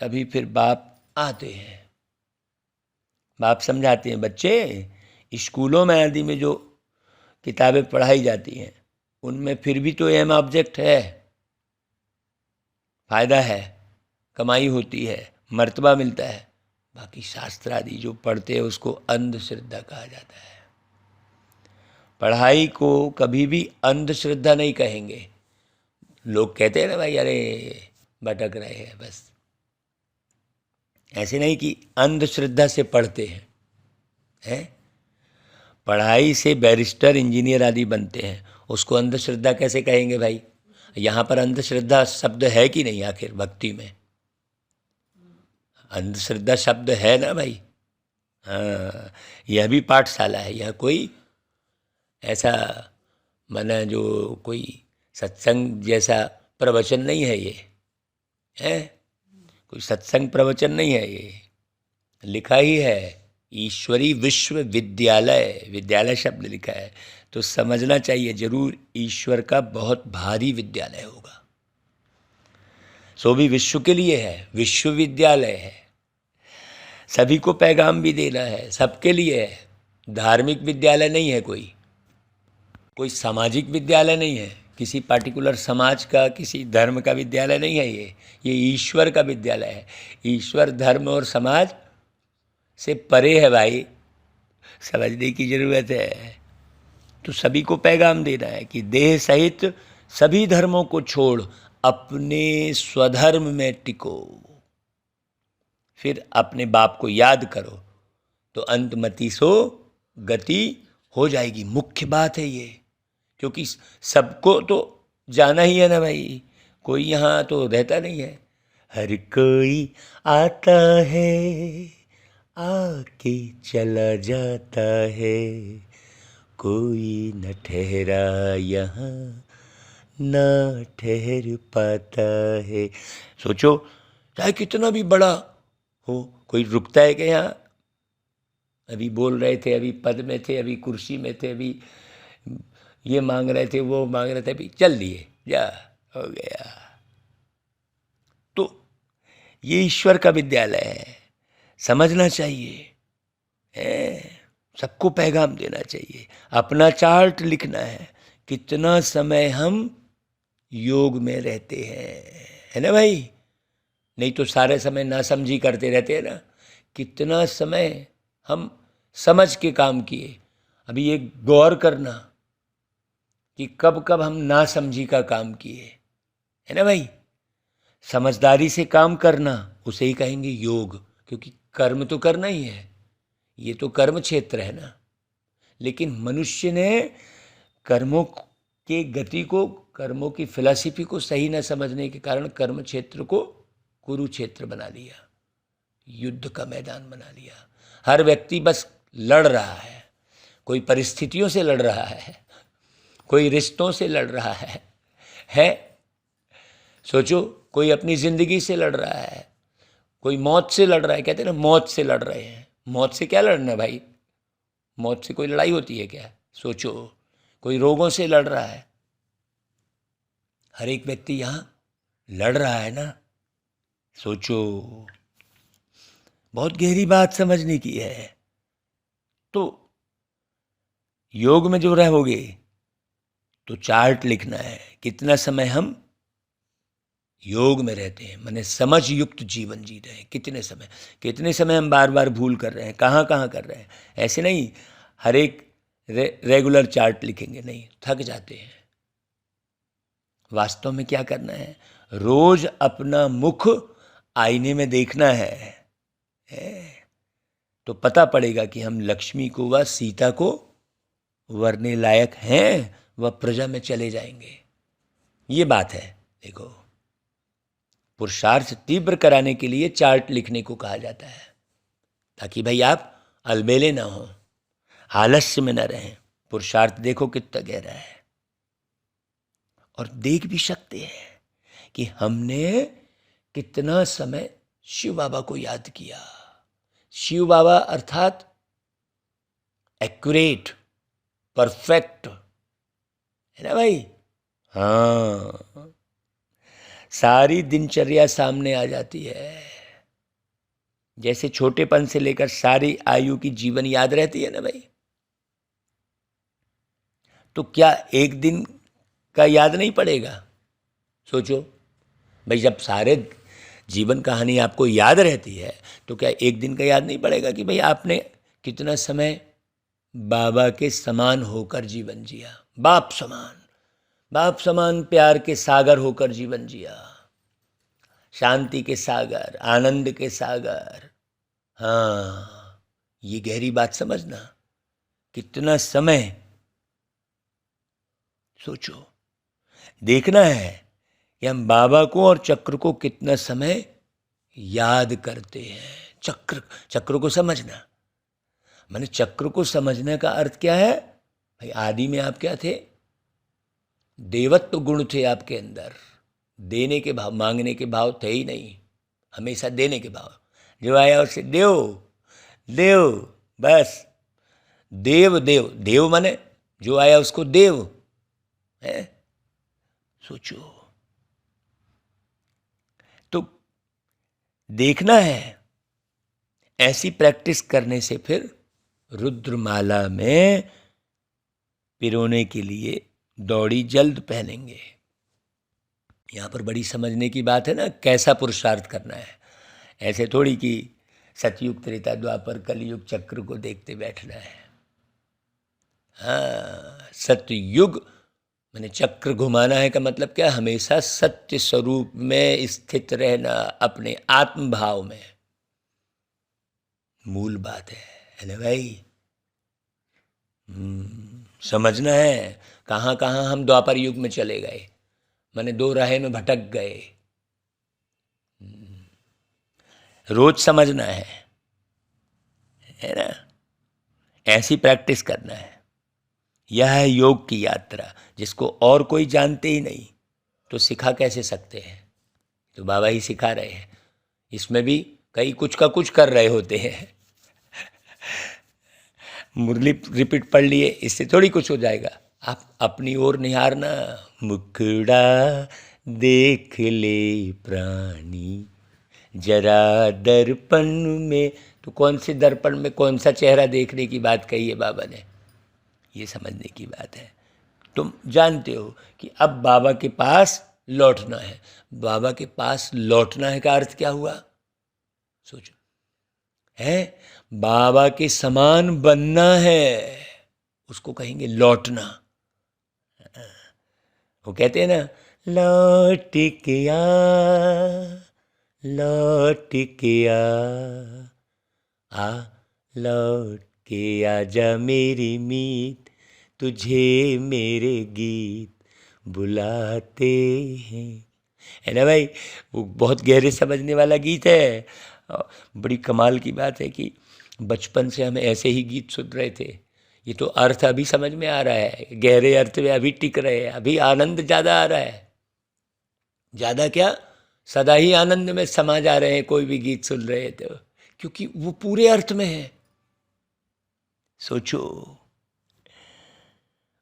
[SPEAKER 1] तभी फिर बाप आते हैं। बाप समझाते हैं, बच्चे स्कूलों में आदि में जो किताबें पढ़ाई जाती हैं उनमें फिर भी तो एम ऑब्जेक्ट है, फायदा है, कमाई होती है, मर्तबा मिलता है। बाकी शास्त्र आदि जो पढ़ते हैं उसको अंधश्रद्धा कहा जाता है। पढ़ाई को कभी भी अंधश्रद्धा नहीं कहेंगे। लोग कहते हैं ना भाई, अरे भटक रहे हैं, बस ऐसे नहीं कि अंधश्रद्धा से पढ़ते हैं। पढ़ाई से बैरिस्टर, इंजीनियर आदि बनते हैं, उसको अंधश्रद्धा कैसे कहेंगे भाई? यहाँ पर अंधश्रद्धा शब्द है कि नहीं? आखिर भक्ति में अंधश्रद्धा शब्द है ना भाई। हाँ, यह भी पाठशाला है। यह कोई ऐसा माना जो कोई सत्संग जैसा प्रवचन नहीं है। ये है कोई सत्संग प्रवचन नहीं है। ये लिखा ही है ईश्वरी विश्वविद्यालय, विद्यालय शब्द लिखा है तो समझना चाहिए जरूर ईश्वर का बहुत भारी विद्यालय होगा। सो भी विश्व के लिए है, विश्वविद्यालय है। सभी को पैगाम भी देना है, सबके लिए है। धार्मिक विद्यालय नहीं है, कोई सामाजिक विद्यालय नहीं है, किसी पार्टिकुलर समाज का, किसी धर्म का विद्यालय नहीं है। ये ईश्वर का विद्यालय है। ईश्वर धर्म और समाज से परे है भाई, समझने की जरूरत है। तो सभी को पैगाम देना है कि देह सहित सभी धर्मों को छोड़ अपने स्वधर्म में टिको, फिर अपने बाप को याद करो तो अंतमति सो गति हो जाएगी। मुख्य बात है ये, क्योंकि सबको तो जाना ही है ना भाई, कोई यहाँ तो रहता नहीं है। हर कोई आता है, आके चला जाता है, कोई न ठहरा यहाँ, न ठहर पाता है। सोचो, चाहे कितना भी बड़ा हो, कोई रुकता है क्या यहाँ? अभी बोल रहे थे, अभी पद में थे, अभी कुर्सी में थे, अभी ये मांग रहे थे, वो मांग रहे थे, अभी चल दिए, जा हो गया। तो ये ईश्वर का विद्यालय है, समझना चाहिए। सबको पैगाम देना चाहिए। अपना चार्ट लिखना है, कितना समय हम योग में रहते हैं, है ना भाई? नहीं तो सारे समय नासमझी करते रहते हैं ना। कितना समय हम समझ के काम किए। अभी ये गौर करना कि कब कब हम नासमझी का काम किए, है ना भाई? समझदारी से काम करना, उसे ही कहेंगे योग, क्योंकि कर्म तो करना ही है, ये तो कर्म क्षेत्र है ना। लेकिन मनुष्य ने कर्मों के गति को, कर्मों की फिलॉसफी को सही न समझने के कारण कर्म क्षेत्र को कुरुक्षेत्र बना लिया, युद्ध का मैदान बना लिया। हर व्यक्ति बस लड़ रहा है, कोई परिस्थितियों से लड़ रहा है, कोई रिश्तों से लड़ रहा है? सोचो, कोई अपनी जिंदगी से लड़ रहा है, कोई मौत से लड़ रहा है। कहते हैं ना, मौत से लड़ रहे हैं। मौत से क्या लड़ना भाई? मौत से कोई लड़ाई होती है क्या? सोचो, कोई रोगों से लड़ रहा है। हर एक व्यक्ति यहाँ लड़ रहा है ना। सोचो, बहुत गहरी बात समझने की है। तो योग में जो रहोगे तो चार्ट लिखना है, कितना समय हम योग में रहते हैं, माने समझ युक्त जीवन जी रहे हैं, कितने समय हम बार बार भूल कर रहे हैं, कहाँ कहाँ कर रहे हैं। ऐसे नहीं हर एक रेगुलर चार्ट लिखेंगे, नहीं, थक जाते हैं। वास्तव में क्या करना है, रोज अपना मुख आईने में देखना है तो पता पड़ेगा कि हम लक्ष्मी को व सीता को वरने लायक हैं, वह प्रजा में चले जाएंगे। ये बात है। देखो, पुरुषार्थ तीव्र कराने के लिए चार्ट लिखने को कहा जाता है, ताकि भाई आप अलबेले ना हो, आलस्य में न रहें। पुरुषार्थ देखो कितना गहरा है। और देख भी सकते हैं कि हमने कितना समय शिव बाबा को याद किया। शिव बाबा अर्थात एक्यूरेट, परफेक्ट, है ना भाई। हाँ, सारी दिनचर्या सामने आ जाती है। जैसे छोटेपन से लेकर सारी आयु की जीवन याद रहती है ना भाई। तो क्या एक दिन का याद नहीं पड़ेगा? सोचो भाई, जब सारे जीवन कहानी आपको याद रहती है तो क्या एक दिन का याद नहीं पड़ेगा कि भाई आपने कितना समय बाबा के समान होकर जीवन जिया, बाप समान प्यार के सागर होकर जीवन जिया, शांति के सागर, आनंद के सागर। हाँ, ये गहरी बात समझना। कितना समय, सोचो, देखना है कि हम बाबा को और चक्र को कितना समय याद करते हैं। चक्र को समझना, माने चक्र को समझने का अर्थ क्या है भाई। आदि में आप क्या थे? देवत्व गुण थे आपके अंदर, देने के भाव, मांगने के भाव थे ही नहीं, हमेशा देने के भाव। जो आया उसे देव, बस देव माने जो आया उसको देव है। सोचो, तो देखना है। ऐसी प्रैक्टिस करने से फिर रुद्रमाला में पिरोने के लिए दौड़ी जल्द पहनेंगे। यहाँ पर बड़ी समझने की बात है ना, कैसा पुरुषार्थ करना है। ऐसे थोड़ी कि सतयुग, त्रेता, द्वापर, कलयुग चक्र को देखते बैठना है। हाँ, सतयुग मैंने चक्र घुमाना है का मतलब क्या? हमेशा सत्य स्वरूप में स्थित रहना, अपने आत्म भाव में। मूल बात है ना भाई। समझना है कहाँ कहाँ हम द्वापर युग में चले गए, मैंने दो राहें में भटक गए। रोज समझना है ना। ऐसी प्रैक्टिस करना है। यह है योग की यात्रा, जिसको और कोई जानते ही नहीं तो सिखा कैसे सकते हैं? तो बाबा ही सिखा रहे हैं। इसमें भी कई कुछ का कुछ कर रहे होते हैं। मुरली रिपीट पढ़ लिए, इससे थोड़ी कुछ हो जाएगा। आप अपनी ओर निहारना। मुखड़ा देख ले प्राणी जरा दर्पण में। तो कौन से दर्पण में कौन सा चेहरा देखने की बात कही है बाबा ने? ये समझने की बात है। तुम जानते हो कि अब बाबा के पास लौटना है। बाबा के पास लौटना है का अर्थ क्या हुआ? सोचो, है बाबा के समान बनना है, उसको कहेंगे लौटना। वो कहते हैं ना, लौट के आ, लौट के आ लौट के आजा मेरी मीत, तुझे मेरे गीत बुलाते हैं। है ना भाई। वो बहुत गहरे समझने वाला गीत है। बड़ी कमाल की बात है कि बचपन से हम ऐसे ही गीत सुन रहे थे। ये तो अर्थ अभी समझ में आ रहा है, गहरे अर्थ में अभी टिक रहे हैं, अभी आनंद ज़्यादा आ रहा है। ज़्यादा क्या, सदा ही आनंद में समा जा रहे हैं कोई भी गीत सुन रहे हैं तो, क्योंकि वो पूरे अर्थ में है। सोचो,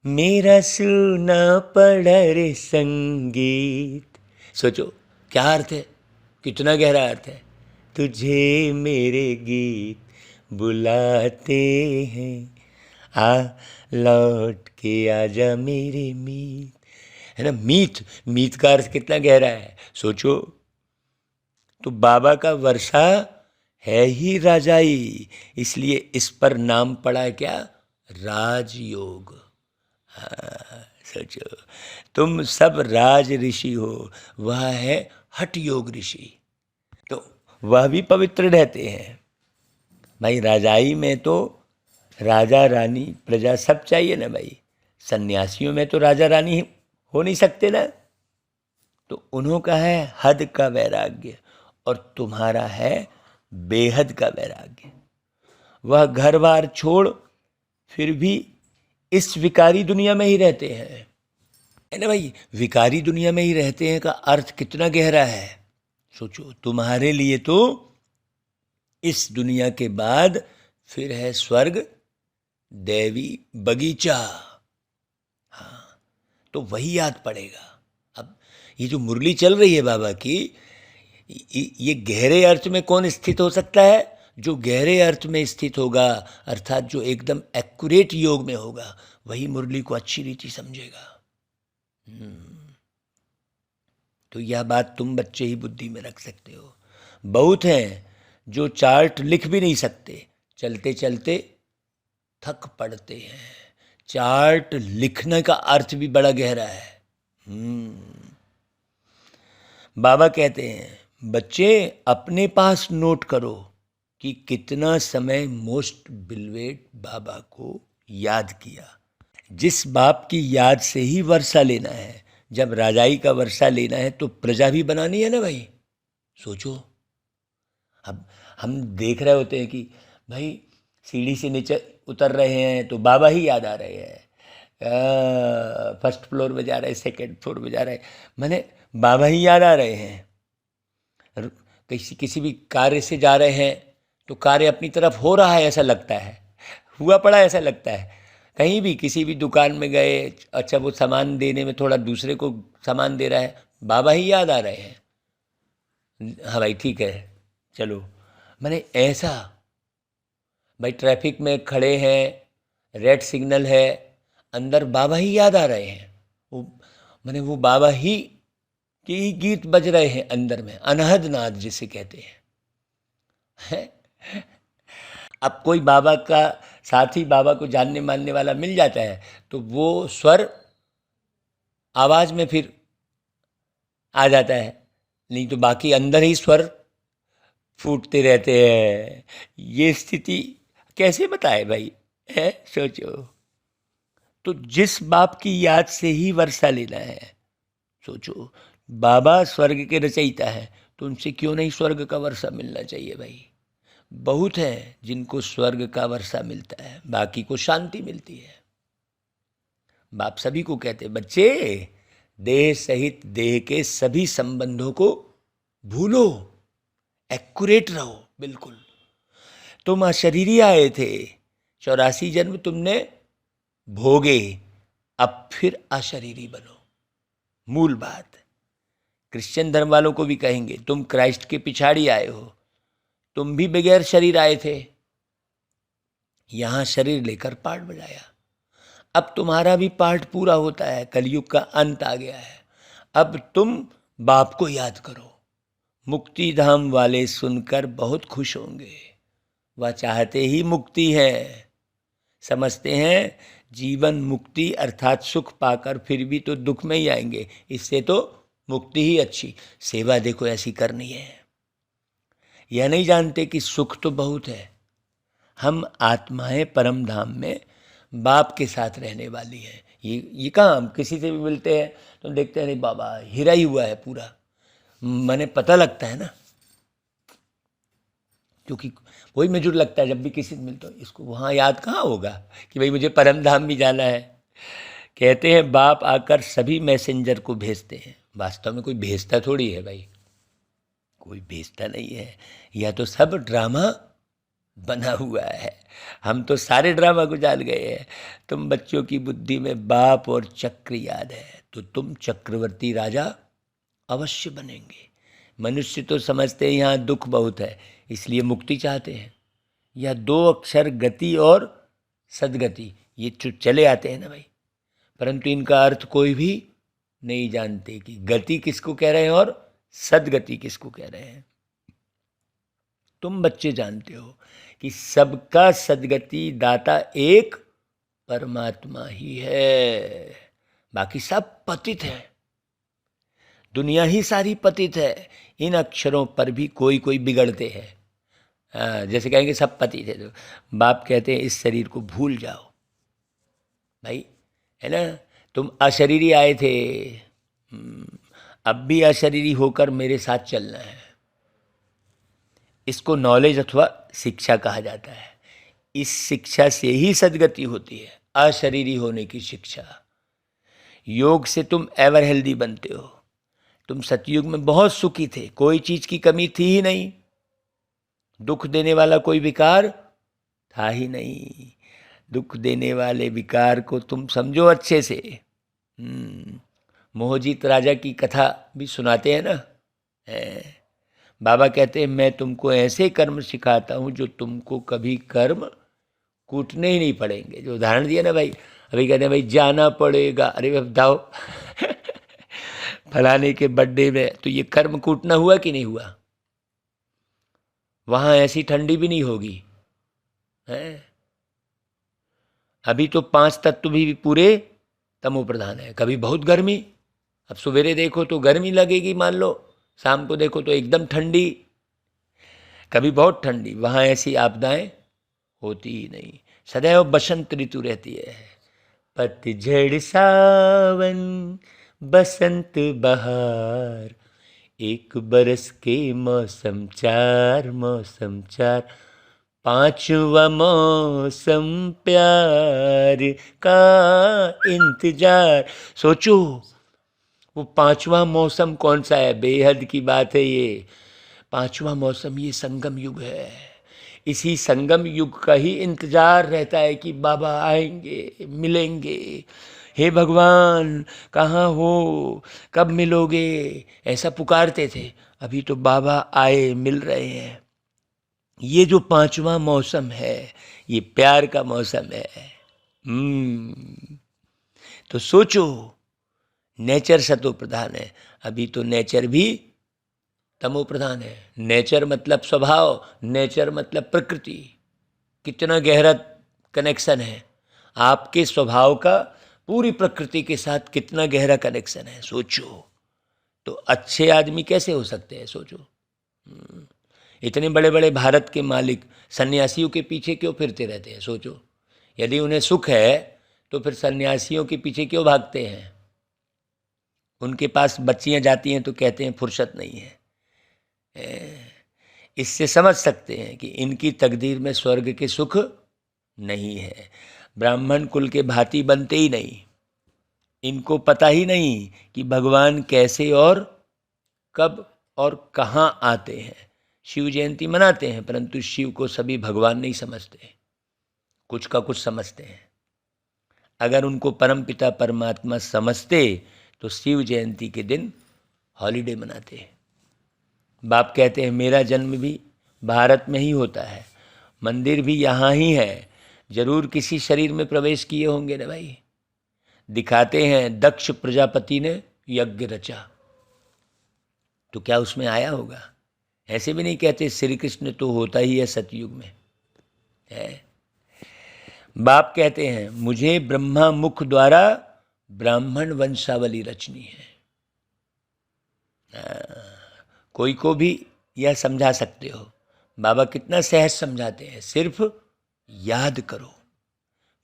[SPEAKER 1] मेरा सुना पड़ा रे संगीत। सोचो क्या अर्थ है, कितना गहरा अर्थ है। तुझे मेरे गीत बुलाते हैं, आ लौट के आजा मेरे मीत। है ना, मीत, मीत का अर्थ कितना गहरा है सोचो। तो बाबा का वर्षा है ही राजाई, इसलिए इस पर नाम पड़ा है क्या, राजयोग। हाँ, सोचो तुम सब राज ऋषि हो, वह है हठ योग ऋषि, तो वह भी पवित्र रहते हैं भाई। राजाई में तो राजा रानी प्रजा सब चाहिए ना भाई। सन्यासियों में तो राजा रानी हो नहीं सकते ना। तो उन्हों का है हद का वैराग्य और तुम्हारा है बेहद का वैराग्य। वह घर बार छोड़ फिर भी इस विकारी दुनिया में ही रहते हैं, है ना भाई। विकारी दुनिया में ही रहते हैं का अर्थ कितना गहरा है सोचो। तुम्हारे लिए तो इस दुनिया के बाद फिर है स्वर्ग, देवी बगीचा। हाँ, तो वही याद पड़ेगा। अब ये जो मुरली चल रही है बाबा की, ये गहरे अर्थ में कौन स्थित हो सकता है, जो गहरे अर्थ में स्थित होगा, अर्थात जो एकदम एक्यूरेट योग में होगा, वही मुरली को अच्छी रीति समझेगा। तो यह बात तुम बच्चे ही बुद्धि में रख सकते हो। बहुत हैं जो चार्ट लिख भी नहीं सकते, चलते चलते थक पड़ते हैं। चार्ट लिखने का अर्थ भी बड़ा गहरा है। बाबा कहते हैं बच्चे अपने पास नोट करो कि कितना समय मोस्ट बिलवेड बाबा को याद किया। जिस बाप की याद से ही वर्षा लेना है, जब राजाई का वर्षा लेना है तो प्रजा भी बनानी है ना भाई। सोचो, अब हम देख रहे होते हैं कि भाई सीढ़ी से नीचे उतर रहे हैं तो बाबा ही याद आ रहे हैं। फर्स्ट फ्लोर में जा रहे हैं, सेकंड फ्लोर में जा रहे हैं, मैंने बाबा ही याद आ रहे हैं। किसी भी कार्य से जा रहे हैं तो कार्य अपनी तरफ हो रहा है ऐसा लगता है, हुआ पड़ा ऐसा लगता है। कहीं भी किसी भी दुकान में गए, अच्छा वो सामान देने में थोड़ा दूसरे को सामान दे रहा है, बाबा ही याद आ रहे हैं। हाँ भाई ठीक है चलो, मैंने ऐसा भाई ट्रैफिक में खड़े हैं, रेड सिग्नल है, अंदर बाबा ही याद आ रहे हैं। मैंने वो बाबा ही के गीत बज रहे हैं अंदर में, अनहद नाद जिसे कहते हैं। अब कोई बाबा का साथी बाबा को जानने मानने वाला मिल जाता है तो वो स्वर आवाज में फिर आ जाता है, नहीं तो बाकी अंदर ही स्वर फूटते रहते हैं। ये स्थिति कैसे बताए भाई, है सोचो। तो जिस बाप की याद से ही वर्षा लेना है, सोचो बाबा स्वर्ग के रचयिता है तो उनसे क्यों नहीं स्वर्ग का वर्षा मिलना चाहिए भाई। बहुत है जिनको स्वर्ग का वर्षा मिलता है, बाकी को शांति मिलती है। बाप सभी को कहते बच्चे देह सहित देह के सभी संबंधों को भूलो, एक्यूरेट रहो बिल्कुल। तुम अशरीरी आए थे, 84 जन्म तुमने भोगे, अब फिर अशरीरी बनो। मूल बात क्रिश्चियन धर्म वालों को भी कहेंगे, तुम क्राइस्ट के पिछाड़ी आए हो, तुम भी बगैर शरीर आए थे, यहां शरीर लेकर पाठ बजाया। अब तुम्हारा भी पाठ पूरा होता है, कलयुग का अंत आ गया है। अब तुम बाप को याद करो। मुक्ति धाम वाले सुनकर बहुत खुश होंगे, वह चाहते ही मुक्ति है, समझते हैं जीवन मुक्ति अर्थात सुख पाकर फिर भी तो दुख में ही आएंगे, इससे तो मुक्ति ही अच्छी। सेवा देखो ऐसी करनी है। यह नहीं जानते कि सुख तो बहुत है, हम आत्माएं परम धाम में बाप के साथ रहने वाली है। ये कहाँ हम किसी से भी मिलते हैं तो देखते हैं अरे बाबा हीरा ही हुआ है पूरा, मैंने पता लगता है ना, क्योंकि वही मुझे लगता है जब भी किसी से मिलता हूँ, इसको वहाँ याद कहाँ होगा कि भाई मुझे परम धाम भी जाना है। कहते हैं बाप आकर सभी मैसेंजर को भेजते हैं, वास्तव में कोई भेजता थोड़ी है भाई, कोई भेजता नहीं है, यह तो सब ड्रामा बना हुआ है। हम तो सारे ड्रामा को जान गए हैं। तुम बच्चों की बुद्धि में बाप और चक्र याद है, तो तुम चक्रवर्ती राजा अवश्य बनेंगे। मनुष्य तो समझते हैं यहाँ दुख बहुत है, इसलिए मुक्ति चाहते हैं। या दो अक्षर गति और सदगति, ये चले आते हैं ना भाई, परंतु इनका अर्थ कोई भी नहीं जानते कि गति किसको कह रहे हैं और सदगति किसको कह रहे हैं। तुम बच्चे जानते हो कि सबका सदगति दाता एक परमात्मा ही है, बाकी सब पतित है। दुनिया ही सारी पतित है। इन अक्षरों पर भी कोई कोई बिगड़ते हैं। जैसे कहेंगे सब पतित है, तो बाप कहते हैं इस शरीर को भूल जाओ भाई, है ना। तुम अशरीरी आए थे, अब भी अशरीरी होकर मेरे साथ चलना है। इसको नॉलेज अथवा शिक्षा कहा जाता है। इस शिक्षा से ही सदगति होती है, अशरीरी होने की शिक्षा। योग से तुम एवर हेल्दी बनते हो। तुम सतयुग में बहुत सुखी थे, कोई चीज की कमी थी ही नहीं, दुख देने वाला कोई विकार था ही नहीं। दुख देने वाले विकार को तुम समझो अच्छे से। मोहजीत राजा की कथा भी सुनाते हैं ना। बाबा कहते हैं मैं तुमको ऐसे कर्म सिखाता हूँ जो तुमको कभी कर्म कूटने ही नहीं पड़ेंगे। जो उदाहरण दिया ना भाई, अभी कहते हैं भाई जाना पड़ेगा, अरे बताओ फलाने के बर्थडे में, तो ये कर्म कूटना हुआ कि नहीं हुआ? वहाँ ऐसी ठंडी भी नहीं होगी है। अभी तो 5 तत्व भी पूरे तमो प्रधान है। कभी बहुत गर्मी, अब सवेरे देखो तो गर्मी लगेगी मान लो, शाम को देखो तो एकदम ठंडी, कभी बहुत ठंडी। वहाँ ऐसी आपदाएं होती ही नहीं, सदैव बसंत ऋतु रहती है। पतझड़ सावन बसंत बहार, एक बरस के मौसम चार, मौसम चार, पांचवा मौसम प्यार का इंतजार। सोचो वो पांचवा मौसम कौन सा है? बेहद की बात है ये। पांचवा मौसम ये संगम युग है। इसी संगम युग का ही इंतजार रहता है कि बाबा आएंगे, मिलेंगे। हे भगवान कहाँ हो, कब मिलोगे, ऐसा पुकारते थे। अभी तो बाबा आए, मिल रहे हैं। ये जो पांचवा मौसम है ये प्यार का मौसम है। तो सोचो, नेचर सतो प्रधान है, अभी तो नेचर भी तमो प्रधान है। नेचर मतलब स्वभाव, नेचर मतलब प्रकृति। कितना गहरा कनेक्शन है आपके स्वभाव का पूरी प्रकृति के साथ, कितना गहरा कनेक्शन है सोचो। तो अच्छे आदमी कैसे हो सकते हैं सोचो। इतने बड़े बड़े भारत के मालिक सन्यासियों के पीछे क्यों फिरते रहते हैं सोचो। यदि उन्हें सुख है तो फिर सन्यासियों के पीछे क्यों भागते हैं? उनके पास बच्चियां जाती हैं तो कहते हैं फुर्सत नहीं है। इससे समझ सकते हैं कि इनकी तकदीर में स्वर्ग के सुख नहीं है। ब्राह्मण कुल के भांति बनते ही नहीं। इनको पता ही नहीं कि भगवान कैसे और कब और कहाँ आते हैं। शिव जयंती मनाते हैं, परंतु शिव को सभी भगवान नहीं समझते, कुछ का कुछ समझते हैं। अगर उनको परमपिता परमात्मा समझते तो शिव जयंती के दिन हॉलीडे मनाते हैं। बाप कहते हैं मेरा जन्म भी भारत में ही होता है, मंदिर भी यहाँ ही है, जरूर किसी शरीर में प्रवेश किए होंगे ना भाई। दिखाते हैं दक्ष प्रजापति ने यज्ञ रचा, तो क्या उसमें आया होगा? ऐसे भी नहीं कहते श्री कृष्ण तो होता ही है सतयुग में है। बाप कहते हैं मुझे ब्रह्मा मुख द्वारा ब्राह्मण वंशावली रचनी है। कोई को भी यह समझा सकते हो। बाबा कितना सहज समझाते हैं, सिर्फ याद करो।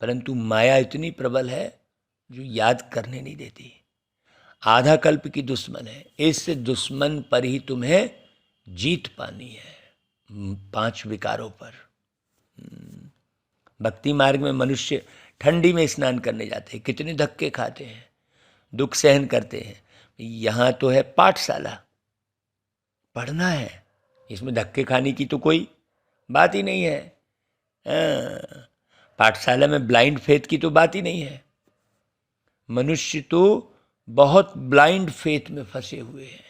[SPEAKER 1] परंतु माया इतनी प्रबल है जो याद करने नहीं देती। आधा कल्प की दुश्मन है, इस दुश्मन पर ही तुम्हें जीत पानी है, 5 विकारों पर। भक्ति मार्ग में मनुष्य ठंडी में स्नान करने जाते हैं, कितने धक्के खाते हैं, दुख सहन करते हैं। यहाँ तो है पाठशाला, पढ़ना है, इसमें धक्के खाने की तो कोई बात ही नहीं है। हाँ, पाठशाला में ब्लाइंड फेथ की तो बात ही नहीं है। मनुष्य तो बहुत ब्लाइंड फेथ में फंसे हुए हैं।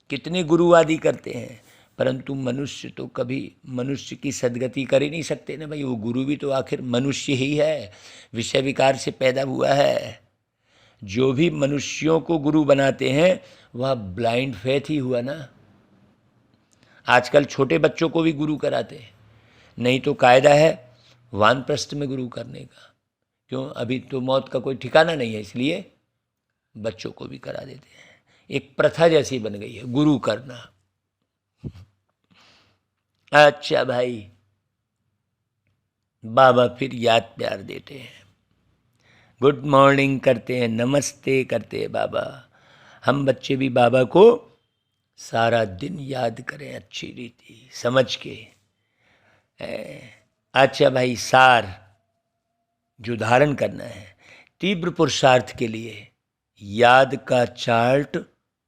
[SPEAKER 1] कितने गुरुवादी करते हैं, परंतु मनुष्य तो कभी मनुष्य की सदगति कर ही नहीं सकते ना भाई। वो गुरु भी तो आखिर मनुष्य ही है, विषय विकार से पैदा हुआ है। जो भी मनुष्यों को गुरु बनाते हैं वह ब्लाइंड फेथ ही हुआ ना। आजकल छोटे बच्चों को भी गुरु कराते हैं, नहीं तो कायदा है वानप्रस्थ में गुरु करने का। क्यों? अभी तो मौत का कोई ठिकाना नहीं है, इसलिए बच्चों को भी करा देते हैं। एक प्रथा जैसी बन गई है गुरु करना। अच्छा भाई, बाबा फिर याद प्यार देते हैं, गुड मॉर्निंग करते हैं, नमस्ते करते हैं बाबा। हम बच्चे भी बाबा को सारा दिन याद करें अच्छी रीति समझ के। अच्छा भाई, सार जो धारण करना है तीव्र पुरुषार्थ के लिए, याद का चार्ट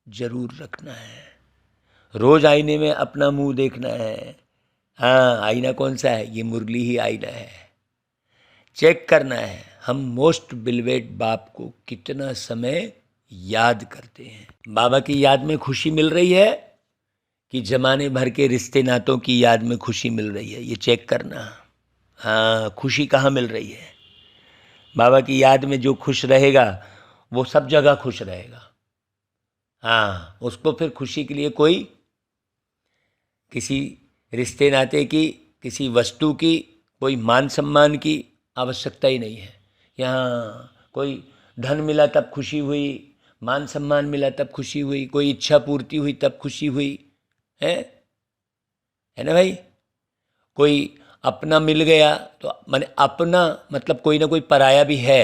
[SPEAKER 1] जरूर रखना है। रोज आईने में अपना मुंह देखना है। हाँ, आईना कौन सा है? ये मुरली ही आईना है। चेक करना है हम मोस्ट बिलवेड बाप को कितना समय याद करते हैं। बाबा की याद में खुशी मिल रही है कि जमाने भर के रिश्ते नातों की याद में खुशी मिल रही है, ये चेक करना। हाँ, खुशी कहाँ मिल रही है? बाबा की याद में जो खुश रहेगा वो सब जगह खुश रहेगा। हाँ, उसको फिर खुशी के लिए कोई किसी रिश्ते नाते की, किसी वस्तु की, कोई मान सम्मान की आवश्यकता ही नहीं है। यहाँ कोई धन मिला तब खुशी हुई, मान सम्मान मिला तब खुशी हुई, कोई इच्छा पूर्ति हुई तब खुशी हुई है ना भाई। कोई अपना मिल गया तो माने अपना मतलब कोई ना कोई पराया भी है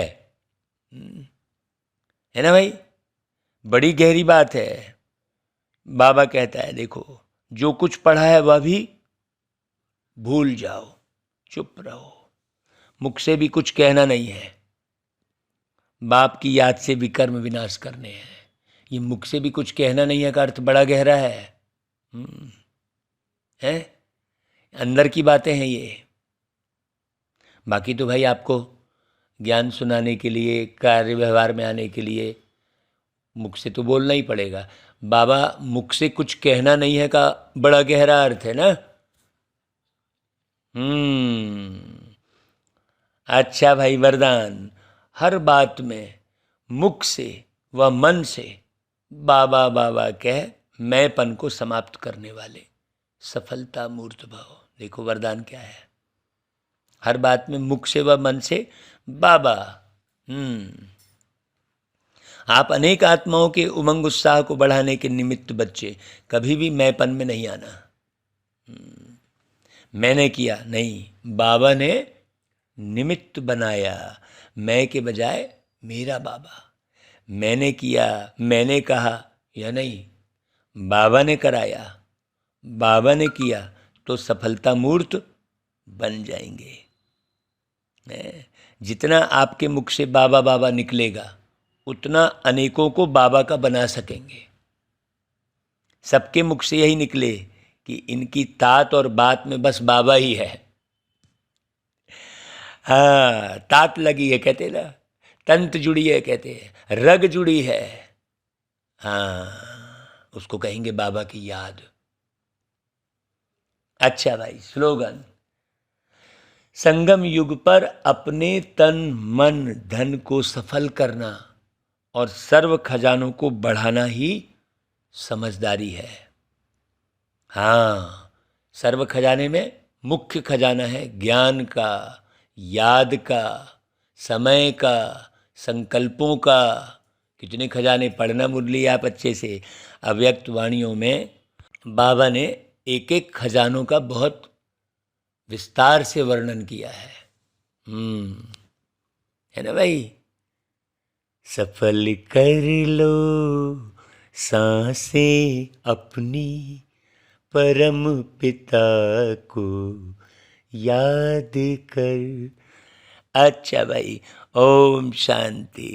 [SPEAKER 1] ना भाई। बड़ी गहरी बात है। बाबा कहता है देखो, जो कुछ पढ़ा है वह भी भूल जाओ, चुप रहो, मुख से भी कुछ कहना नहीं है। बाप की याद से भी कर्म विनाश करने हैं। ये मुख से भी कुछ कहना नहीं है का अर्थ बड़ा गहरा है अंदर की बातें हैं ये। बाकी तो भाई आपको ज्ञान सुनाने के लिए, कार्य व्यवहार में आने के लिए मुख से तो बोलना ही पड़ेगा। बाबा मुख से कुछ कहना नहीं है का बड़ा गहरा अर्थ है ना। अच्छा भाई, वरदान हर बात में मुख से व मन से बाबा बाबा कह मैंपन को समाप्त करने वाले सफलता मूर्त भाव। देखो वरदान क्या है, हर बात में मुख से व मन से बाबा। आप अनेक आत्माओं के उमंग उत्साह को बढ़ाने के निमित्त बच्चे, कभी भी मैंपन में नहीं आना। मैंने किया नहीं, बाबा ने निमित्त बनाया। मैं के बजाय मेरा बाबा। मैंने किया, मैंने कहा या नहीं, बाबा ने कराया, बाबा ने किया तो सफलता मूर्त बन जाएंगे। जितना आपके मुख से बाबा बाबा निकलेगा उतना अनेकों को बाबा का बना सकेंगे। सबके मुख से यही निकले कि इनकी तात और बात में बस बाबा ही है। हाँ, तात लगी है कहते ना, तंत जुड़ी है कहते हैं, रग जुड़ी है। हाँ, उसको कहेंगे बाबा की याद। अच्छा भाई, स्लोगन, संगम युग पर अपने तन मन धन को सफल करना और सर्व खजानों को बढ़ाना ही समझदारी है। हाँ, सर्व खजाने में मुख्य खजाना है ज्ञान का, याद का, समय का, संकल्पों का। कितने खजाने पढ़ना मुरली आप अच्छे से। अव्यक्त वाणियों में बाबा ने एक एक खजानों का बहुत विस्तार से वर्णन किया है ना भाई। सफल कर लो सांसें अपनी, परम पिता को याद कर। अच्छा भाई, ओम शांति।